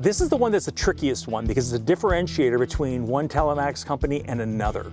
This is the one that's the trickiest one because it's a differentiator between one telematics company and another.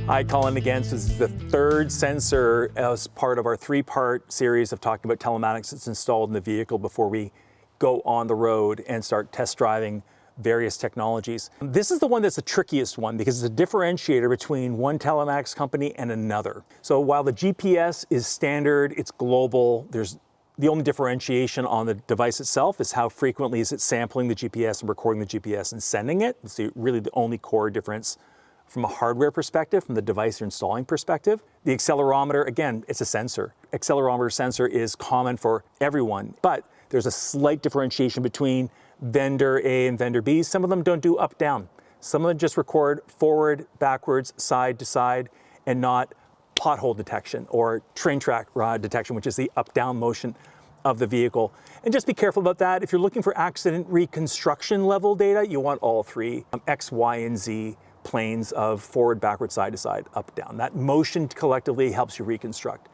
Hi, Colin again. So this is the third sensor as part of our three-part series of talking about telematics that's installed in the vehicle before we go on the road and start test driving various technologies. This is the one that's the trickiest one because it's a differentiator between one telematics company and another. So while the GPS is standard, it's global, the only differentiation on the device itself is how frequently is it sampling the GPS and recording the GPS and sending it. It's really the only core difference from a hardware perspective, from the device you're installing perspective. The accelerometer, again, it's a sensor. Accelerometer sensor is common for everyone, but there's a slight differentiation between vendor A and vendor B. Some of them don't do up, down. Some of them just record forward, backwards, side to side, and not pothole detection or train track detection, which is the up, down motion of the vehicle. And just be careful about that. If you're looking for accident reconstruction level data, you want all three, X, Y, and Z planes of forward, backward, side to side, up, down. That motion collectively helps you reconstruct.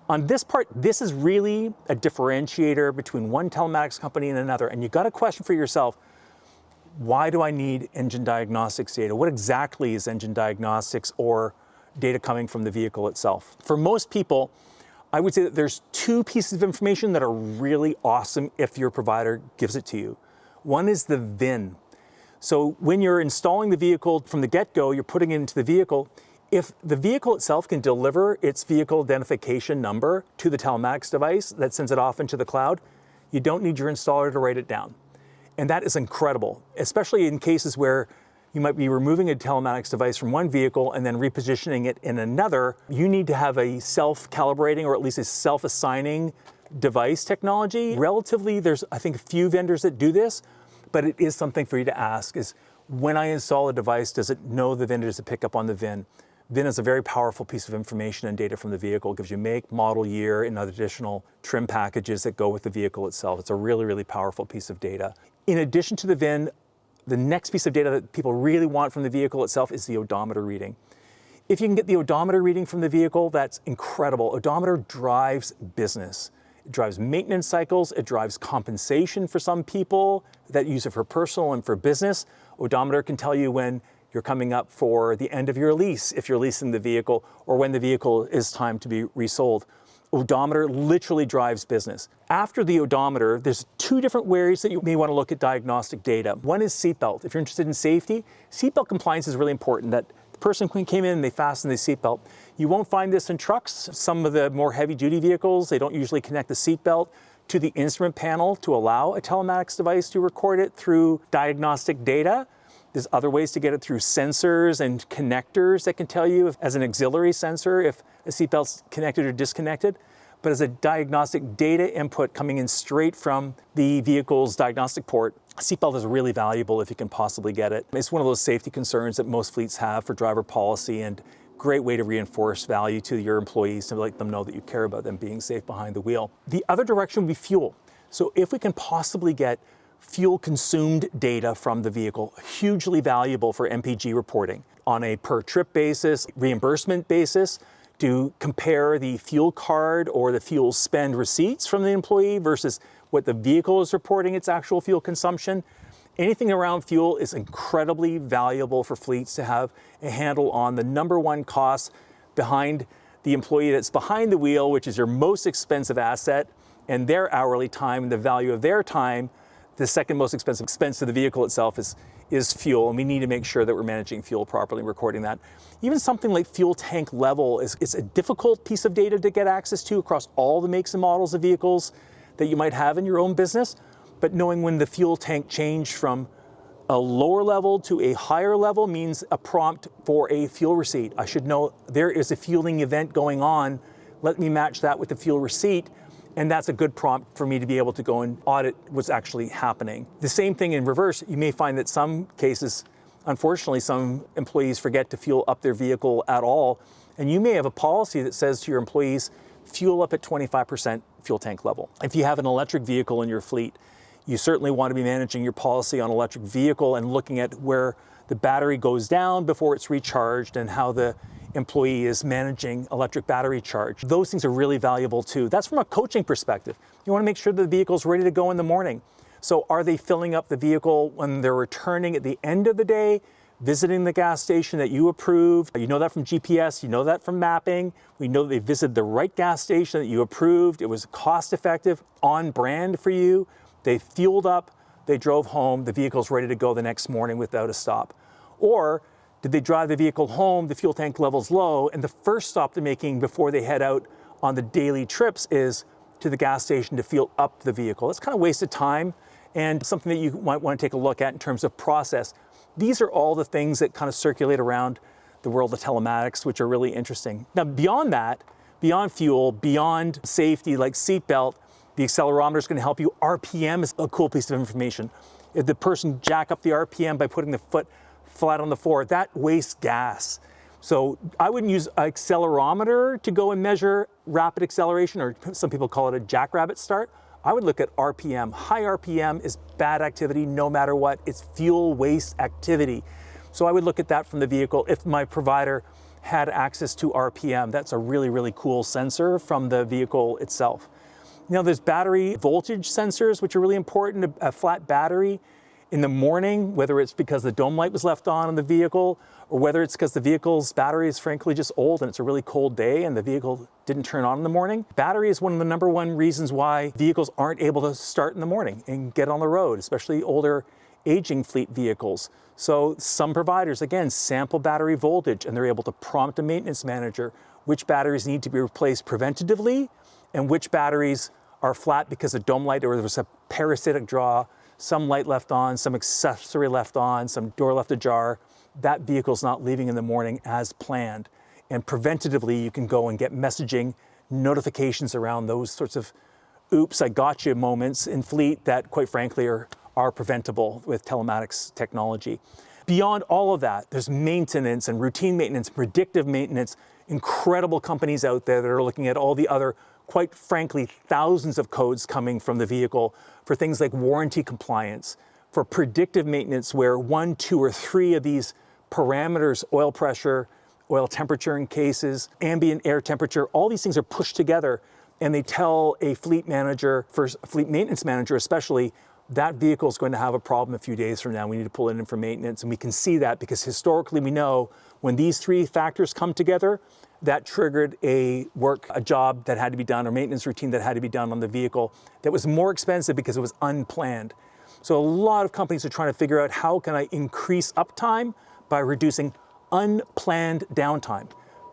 On this part, this is really a differentiator between one telematics company and another. And you've got to question for yourself, why do I need engine diagnostics data? What exactly is engine diagnostics or data coming from the vehicle itself? For most people, I would say that there's two pieces of information that are really awesome if your provider gives it to you. One is the VIN. So when you're installing the vehicle from the get-go, you're putting it into the vehicle. If the vehicle itself can deliver its vehicle identification number to the telematics device that sends it off into the cloud, you don't need your installer to write it down. And that is incredible, especially in cases where you might be removing a telematics device from one vehicle and then repositioning it in another. You need to have a self-calibrating or at least a self-assigning device technology. Relatively, there's, I think, a few vendors that do this, but it is something for you to ask is, when I install a device, does it know the vendors to pick up on the VIN? VIN is a very powerful piece of information and data from the vehicle. It gives you make, model, year, and other additional trim packages that go with the vehicle itself. It's a really, really powerful piece of data. In addition to the VIN, the next piece of data that people really want from the vehicle itself is the odometer reading. If you can get the odometer reading from the vehicle, that's incredible. Odometer drives business. It drives maintenance cycles. It drives compensation for some people that use it for personal and for business. Odometer can tell you when you're coming up for the end of your lease, if you're leasing the vehicle, or when the vehicle is time to be resold. Odometer literally drives business. After the odometer, there's two different ways that you may want to look at diagnostic data. One is seatbelt. If you're interested in safety, seatbelt compliance is really important, that the person came in and they fastened the seatbelt. You won't find this in trucks. Some of the more heavy-duty vehicles, they don't usually connect the seatbelt to the instrument panel to allow a telematics device to record it through diagnostic data. There's other ways to get it through sensors and connectors that can tell you if, as an auxiliary sensor, if a seatbelt's connected or disconnected. But as a diagnostic data input coming in straight from the vehicle's diagnostic port, a seatbelt is really valuable if you can possibly get it. It's one of those safety concerns that most fleets have for driver policy, and great way to reinforce value to your employees to let them know that you care about them being safe behind the wheel. The other direction would be fuel. So if we can possibly get fuel consumed data from the vehicle, hugely valuable for MPG reporting on a per trip basis, reimbursement basis, to compare the fuel card or the fuel spend receipts from the employee versus what the vehicle is reporting its actual fuel consumption. Anything around fuel is incredibly valuable for fleets to have a handle on the number one cost behind the employee that's behind the wheel, which is your most expensive asset, and their hourly time, and the value of their time. The second most expensive expense to the vehicle itself is fuel, and we need to make sure that we're managing fuel properly and recording that. Even something like fuel tank level is a difficult piece of data to get access to across all the makes and models of vehicles that you might have in your own business. But knowing when the fuel tank changed from a lower level to a higher level means a prompt for a fuel receipt. I should know there is a fueling event going on. Let me match that with the fuel receipt. And that's a good prompt for me to be able to go and audit what's actually happening. The same thing in reverse. You may find that some cases, unfortunately, some employees forget to fuel up their vehicle at all. And you may have a policy that says to your employees, fuel up at 25% fuel tank level. If you have an electric vehicle in your fleet, you certainly want to be managing your policy on electric vehicle and looking at where the battery goes down before it's recharged and how the employee is managing electric battery charge. Those things are really valuable too. That's from a coaching perspective. You want to make sure that the vehicle's ready to go in the morning. So are they filling up the vehicle when they're returning at the end of the day, visiting the gas station that you approved? You know that from GPS, you know that from mapping. We know they visited the right gas station that you approved. It was cost effective, on brand for you. They fueled up, they drove home, the vehicle's ready to go the next morning without a stop. Or did they drive the vehicle home, the fuel tank level's low, and the first stop they're making before they head out on the daily trips is to the gas station to fuel up the vehicle? That's kind of wasted time and something that you might want to take a look at in terms of process. These are all the things that kind of circulate around the world of telematics, which are really interesting. Now, beyond that, beyond fuel, beyond safety like seatbelt, the accelerometer is going to help you. RPM is a cool piece of information. If the person jack up the RPM by putting the foot flat on the floor, that wastes gas. So I wouldn't use an accelerometer to go and measure rapid acceleration, or some people call it a jackrabbit start. I would look at RPM. High RPM is bad activity no matter what. It's fuel waste activity. So I would look at that from the vehicle. If my provider had access to RPM, that's a really, really cool sensor from the vehicle itself. Now there's battery voltage sensors, which are really important. A flat battery in the morning, whether it's because the dome light was left on in the vehicle, or whether it's because the vehicle's battery is frankly just old and it's a really cold day and the vehicle didn't turn on in the morning. Battery is one of the #1 reasons why vehicles aren't able to start in the morning and get on the road, especially older aging fleet vehicles. So some providers, again, sample battery voltage, and they're able to prompt a maintenance manager which batteries need to be replaced preventatively and which batteries are flat because of dome light or there was a parasitic draw, some light left on, some accessory left on, some door left ajar. That vehicle's not leaving in the morning as planned. And preventatively, you can go and get messaging, notifications around those sorts of oops, I got you moments in fleet that, quite frankly, are preventable with telematics technology. Beyond all of that, there's maintenance and routine maintenance, predictive maintenance, incredible companies out there that are looking at all the other, quite frankly, thousands of codes coming from the vehicle for things like warranty compliance, for predictive maintenance where 1, 2, or 3 of these parameters, oil pressure, oil temperature in cases, ambient air temperature, all these things are pushed together and they tell a fleet manager, first a fleet maintenance manager especially, that vehicle is going to have a problem a few days from now. We need to pull it in for maintenance. And we can see that because historically we know when these 3 factors come together, that triggered a job that had to be done or maintenance routine that had to be done on the vehicle that was more expensive because it was unplanned. So a lot of companies are trying to figure out how can I increase uptime by reducing unplanned downtime.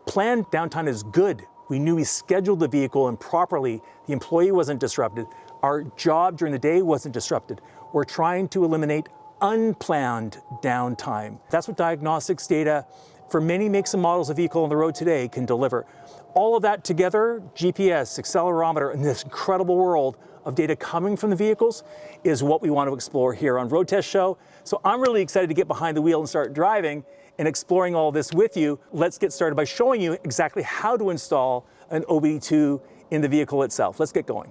Planned downtime is good. We knew we scheduled the vehicle and properly, the employee wasn't disrupted. Our job during the day wasn't disrupted. We're trying to eliminate unplanned downtime. That's what diagnostics data for many makes and models of vehicle on the road today can deliver. All of that together, GPS, accelerometer, and this incredible world of data coming from the vehicles is what we want to explore here on Road Test Show. So I'm really excited to get behind the wheel and start driving and exploring all this with you. Let's get started by showing you exactly how to install an OBD2 in the vehicle itself. Let's get going.